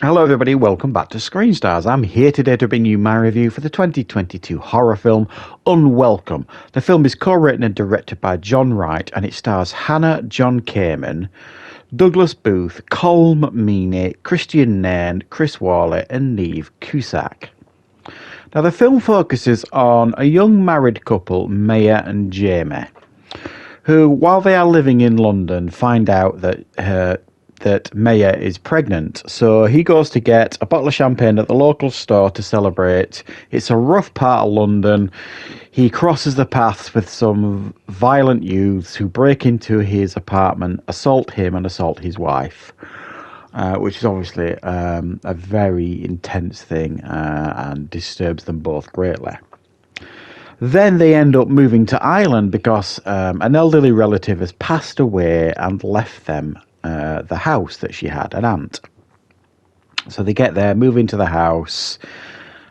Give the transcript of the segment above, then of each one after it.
Hello, everybody. Welcome back to Screenstars. I'm here today to bring you my review for the 2022 horror film Unwelcome. The film is co-written and directed by John Wright, and it stars Hannah John Kamen, Douglas Booth, Colm Meaney, Christian Nairn, Chris Worley, and Neve Cusack. Now, the film focuses on a young married couple, Maya and Jamie, who, while they are living in London, find out that Maya is pregnant. So he goes to get a bottle of champagne at the local store to celebrate. It's a rough part of London. He crosses the paths with some violent youths who break into his apartment, assault him and assault his wife, which is obviously a very intense thing and disturbs them both greatly. Then they end up moving to Ireland because an elderly relative has passed away and left them the house that she had, an aunt. So they get there, move into the house,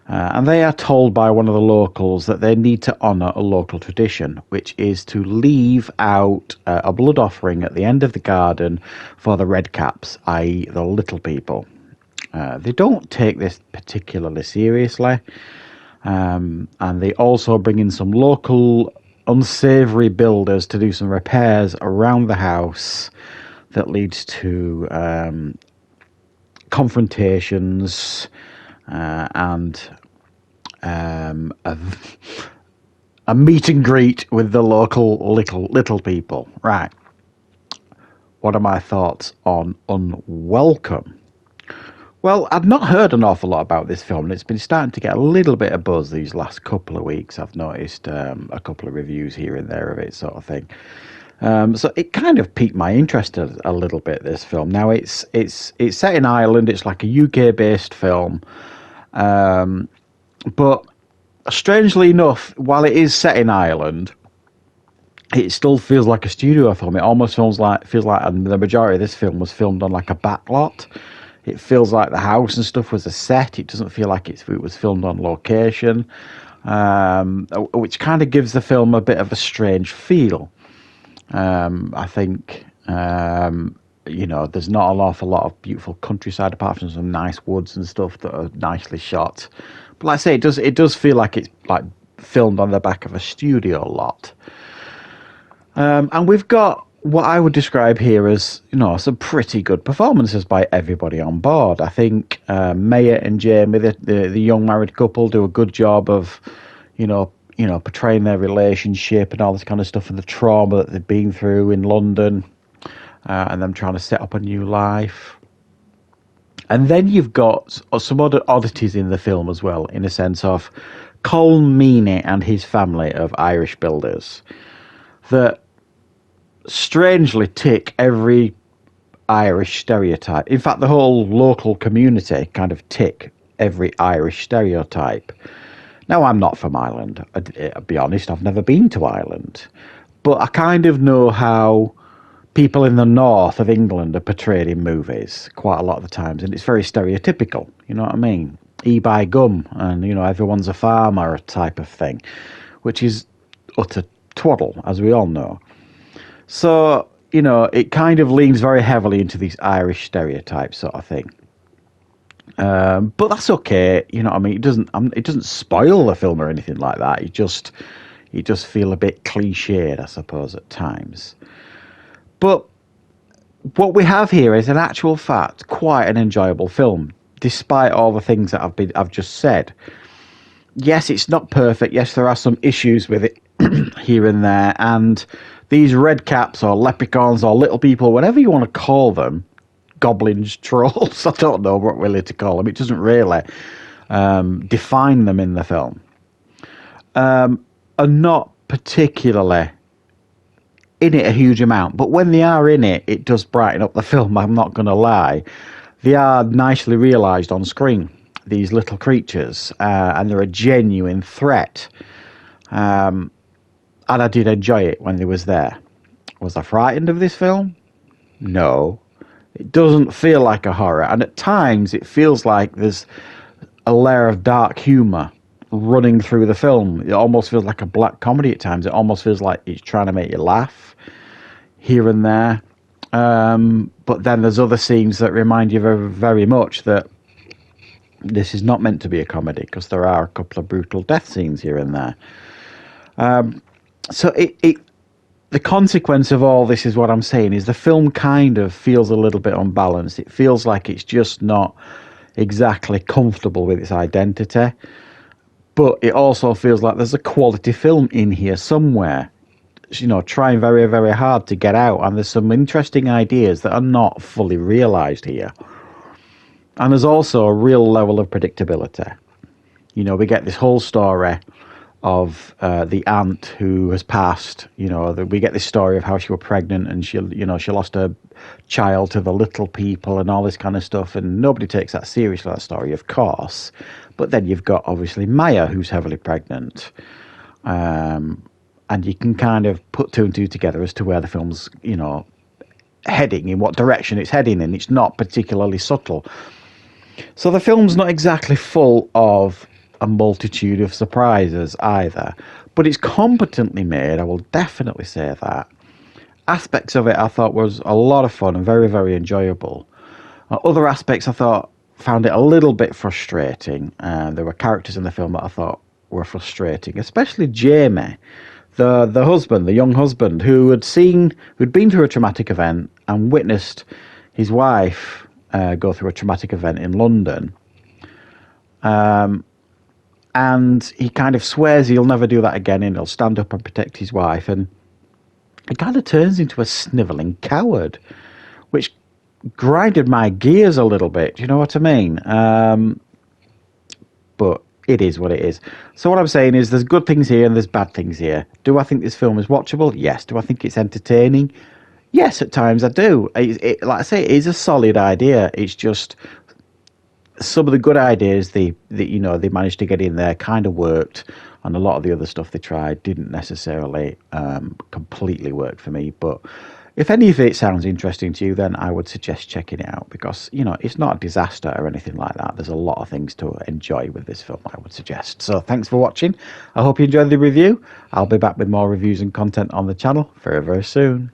and they are told by one of the locals that they need to honour a local tradition, which is to leave out a blood offering at the end of the garden for the redcaps, i.e. the little people. They don't take this particularly seriously, and they also bring in some local unsavoury builders to do some repairs around the house that leads to confrontations and a meet and greet with the local little people. Right. What are my thoughts on Unwelcome? Well, I've not heard an awful lot about this film, and it's been starting to get a little bit of buzz these last couple of weeks. I've noticed a couple of reviews here and there of it, sort of thing. So it kind of piqued my interest a little bit, this film. Now, it's set in Ireland. It's like a UK-based film. But strangely enough, while it is set in Ireland, it still feels like a studio film. It almost feels like the majority of this film was filmed on like a backlot. It feels like the house and stuff was a set. It doesn't feel like it was filmed on location, which kind of gives the film a bit of a strange feel. I think, there's not an awful lot of beautiful countryside apart from some nice woods and stuff that are nicely shot. But like I say, it does feel like it's like filmed on the back of a studio lot. And we've got what I would describe here as, some pretty good performances by everybody on board. I think Maya and Jamie, the young married couple, do a good job of, portraying their relationship and all this kind of stuff and the trauma that they've been through in London and them trying to set up a new life. And then you've got some other oddities in the film as well, in a sense of Colm Meaney and his family of Irish builders that strangely tick every Irish stereotype. In fact, the whole local community kind of tick every Irish stereotype. Now, I'm not from Ireland. I'll be honest, I've never been to Ireland. But I kind of know how people in the north of England are portrayed in movies quite a lot of the times. And it's very stereotypical, you know what I mean? E-buy gum and, everyone's a farmer type of thing, which is utter twaddle, as we all know. So, it kind of leans very heavily into these Irish stereotypes sort of thing. But that's okay, you know what I mean? It doesn't spoil the film or anything like that. You just feel a bit cliched, I suppose, at times. But what we have here is, in actual fact, quite an enjoyable film, despite all the things that I've just said. Yes, it's not perfect. Yes, there are some issues with it here and there, and these red caps or leprechauns or little people, whatever you want to call them, goblins, trolls, I don't know what really to call them. It doesn't really define them in the film. Are not particularly in it a huge amount, but when they are in it, it does brighten up the film, I'm not going to lie. They are nicely realised on screen, these little creatures, and they're a genuine threat. And I did enjoy it when they was there. Was I frightened of this film? No. It doesn't feel like a horror, and at times it feels like there's a layer of dark humour running through the film. It almost feels like a black comedy at times. It almost feels like it's trying to make you laugh here and there. But then there's other scenes that remind you very, very much that This is not meant to be a comedy because there are a couple of brutal death scenes here and there. So the consequence of all this is what I'm saying is the film kind of feels a little bit unbalanced. It feels like it's just not exactly comfortable with its identity, but it also feels like there's a quality film in here somewhere, you know, trying very, very hard to get out, and there's some interesting ideas that are not fully realized here. And there's also a real level of predictability. You know, we get this whole story of the aunt who has passed. You know, we get this story of how she was pregnant and she lost her child to the little people and all this kind of stuff. And nobody takes that seriously, that story, of course. But then you've got obviously Maya, who's heavily pregnant. And you can kind of put two and two together as to where the film's, you know, heading, in what direction it's heading in. It's not particularly subtle. So the film's not exactly full of a multitude of surprises either, but it's competently made, I will definitely say that. Aspects of it I thought was a lot of fun and very, very enjoyable. Other aspects I thought found it a little bit frustrating. There were characters in the film that I thought were frustrating, especially Jamie, the husband, the young husband, who'd been through a traumatic event and witnessed his wife go through a traumatic event in London. And he kind of swears he'll never do that again and he'll stand up and protect his wife. And he kind of turns into a snivelling coward, which grinded my gears a little bit. Do you know what I mean? But it is what it is. So what I'm saying is there's good things here and there's bad things here. Do I think this film is watchable? Yes. Do I think it's entertaining? Yes, at times I do. Like I say, it is a solid idea. It's just some of the good ideas they managed to get in there kind of worked, and a lot of the other stuff they tried didn't necessarily completely work for me. But if any of it sounds interesting to you, then I would suggest checking it out, because, you know, it's not a disaster or anything like that. There's a lot of things to enjoy with this film, I would suggest. So thanks for watching. I hope you enjoyed the review. I'll be back with more reviews and content on the channel very, very soon.